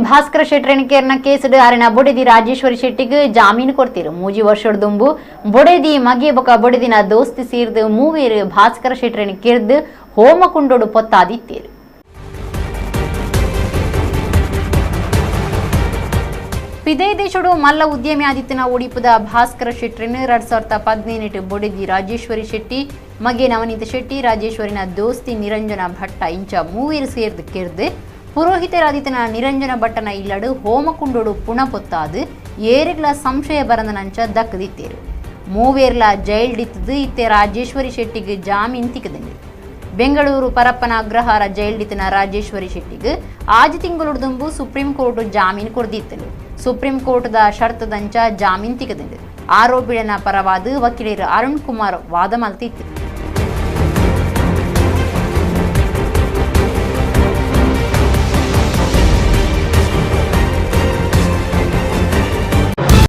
ಭಾಸ್ಕರ ಶೆಟ್ರಣಿಕೆಯರ್ನ ಕೇಸದ ಆರಿನ ಬೊಡೆದಿ ರಾಜೇಶ್ವರಿ ಶೆಟ್ಟಿಗೆ ಜಾಮೀನು ಕೊಡ್ತಿರು ಮೂಜಿ ವರ್ಷದ ದುಂಬು ಬೊಡೆದಿ ಮಗೆ ಬೊಕ ಬೊಡೆದಿನ ದೋಸ್ತಿ ಸೇರ್ದು ಮೂವೇರು ಭಾಸ್ಕರ ಶೆಟ್ರಣಿಕೆರ್ದು ಹೋಮಕುಂಡೋಡು ಪೊತ್ತಾದಿತ್ತೇರು ವಿದೇಶಡು ಮಲ್ಲ ಉದ್ಯಮಿ ಆದಿತ್ಯನ ಉಡಿಪುದ ಭಾಸ್ಕರ ಶೆಟ್ರಿನ 2018 ಬೊಡೆದಿ ರಾಜೇಶ್ವರಿ ಶೆಟ್ಟಿ ಮಗೆ ನವನೀತ ಶೆಟ್ಟಿ ರಾಜೇಶ್ವರಿನ ದೋಸ್ತಿ ನಿರಂಜನ ಭಟ್ಟ ಇಂಚ ಮೂವೇರು ಸೇರ್ದು ಕೆರ್ದು ಪುರೋಹಿತರಾದಿತನ ನಿರಂಜನ ಭಟ್ಟನ ಇಲ್ಲಡು ಹೋಮಕುಂಡೋಡು ಪುಣ ಪೊತ್ತಾದು ಏರಿಗ್ಲ ಸಂಶಯ ಬರಂದನಂಚ ದಕ್ಕದಿತ್ತೇರು ಮೂವೇರ್ಲ ಜೈಲ್ ಡಿತ್ತದು ಇತ್ತೆ ರಾಜೇಶ್ವರಿ ಶೆಟ್ಟಿಗೆ ಜಾಮೀನು ತಿಕ್ಕದಂಗೆ ಬೆಂಗಳೂರು ಪರಪ್ಪನ ಅಗ್ರಹಾರ ಜೈಲ್ ಡಿತನ ರಾಜೇಶ್ವರಿ ಶೆಟ್ಟಿಗೆ ಆಜು ತಿಂಗಳು ಸುಪ್ರೀಂ ಕೋರ್ಟ್ ಜಾಮೀನು ಕೊಡ್ದಿತ್ತಲು ಸುಪ್ರೀಂ ಕೋರ್ಟ್ದ ಷರ್ತದಂಚ ಜಾಮೀನು ತಿಕ್ಕದಂಗೆ ಆರೋಪಿಗಳನ್ನ ಪರವಾದ ವಕೀಲರು ಅರುಣ್ ಕುಮಾರ್ ವಾದ ಮಲ್ತಿತ್ತು